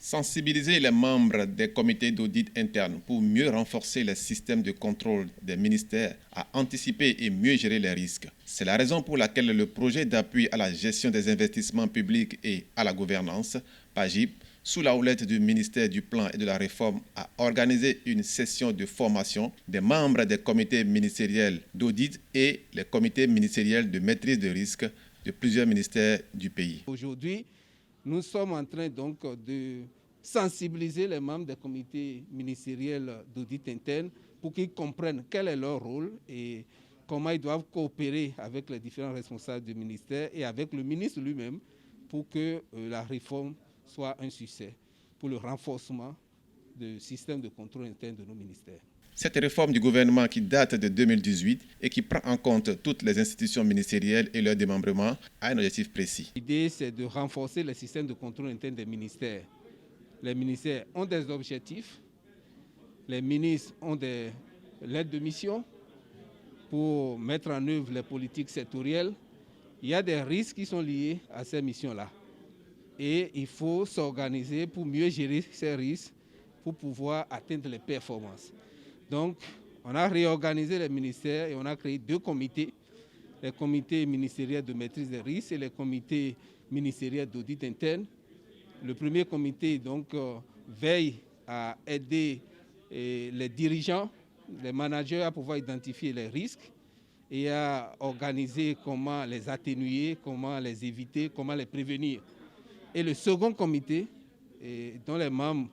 Sensibiliser les membres des comités d'audit interne pour mieux renforcer le système de contrôle des ministères à anticiper et mieux gérer les risques. C'est la raison pour laquelle le projet d'appui à la gestion des investissements publics et à la gouvernance, PAGIP, sous la houlette du ministère du Plan et de la Réforme, a organisé une session de formation des membres des comités ministériels d'audit et les comités ministériels de maîtrise de risques de plusieurs ministères du pays. Aujourd'hui, nous sommes en train donc de sensibiliser les membres des comités ministériels d'audit interne pour qu'ils comprennent quel est leur rôle et comment ils doivent coopérer avec les différents responsables du ministère et avec le ministre lui-même pour que la réforme soit un succès pour le renforcement du système de contrôle interne de nos ministères. Cette réforme du gouvernement qui date de 2018 et qui prend en compte toutes les institutions ministérielles et leur démembrement a un objectif précis. L'idée, c'est de renforcer le système de contrôle interne des ministères. Les ministères ont des objectifs, les ministres ont des lettres de mission pour mettre en œuvre les politiques sectorielles. Il y a des risques qui sont liés à ces missions-là. Et il faut s'organiser pour mieux gérer ces risques, pour pouvoir atteindre les performances. Donc, on a réorganisé les ministères et on a créé deux comités, les comités ministériels de maîtrise des risques et les comités ministériels d'audit interne. Le premier comité donc, veille à aider les dirigeants, les managers à pouvoir identifier les risques et à organiser comment les atténuer, comment les éviter, comment les prévenir. Et le second comité, dont les membres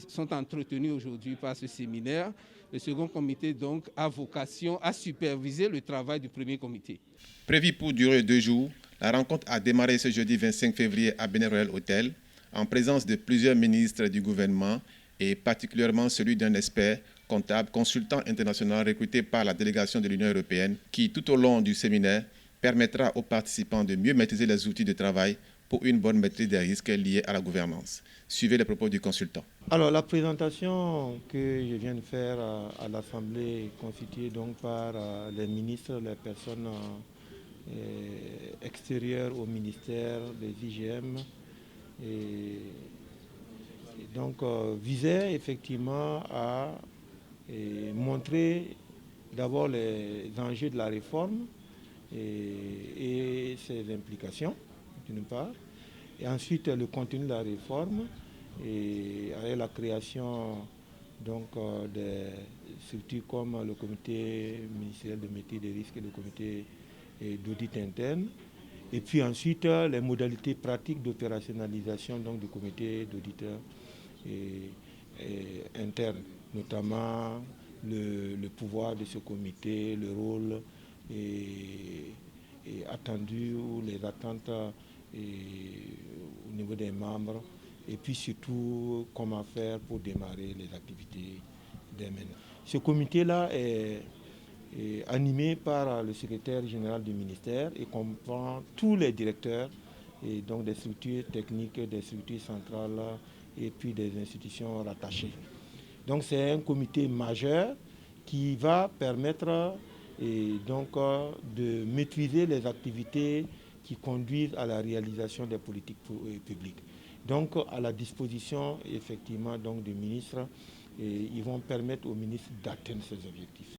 sont entretenus aujourd'hui par ce séminaire. Le second comité donc a vocation à superviser le travail du premier comité. Prévu pour durer 2 jours, la rencontre a démarré ce jeudi 25 février à Benin Royal Hotel en présence de plusieurs ministres du gouvernement et particulièrement celui d'un expert comptable consultant international recruté par la délégation de l'Union européenne qui, tout au long du séminaire, permettra aux participants de mieux maîtriser les outils de travail pour une bonne maîtrise des risques liés à la gouvernance. Suivez les propos du consultant. Alors la présentation que je viens de faire à l'Assemblée est constituée donc par les ministres, les personnes extérieures au ministère des IGM et donc visait effectivement à montrer d'abord les enjeux de la réforme et ses implications d'une part, et ensuite le contenu de la réforme et avec la création donc des structures comme le comité ministériel de maîtrise des risques et le comité d'audit interne, et puis ensuite les modalités pratiques d'opérationnalisation donc du comité d'audit interne, notamment le pouvoir de ce comité, le rôle et attendu ou les attentes au niveau des membres, et puis surtout comment faire pour démarrer les activités dès maintenant. Ce comité-là est animé par le secrétaire général du ministère et comprend tous les directeurs et donc des structures techniques, des structures centrales et puis des institutions rattachées. Donc c'est un comité majeur qui va permettre donc de maîtriser les activités qui conduisent à la réalisation des politiques publiques. Donc à la disposition effectivement donc des ministres, ils vont permettre aux ministres d'atteindre ces objectifs.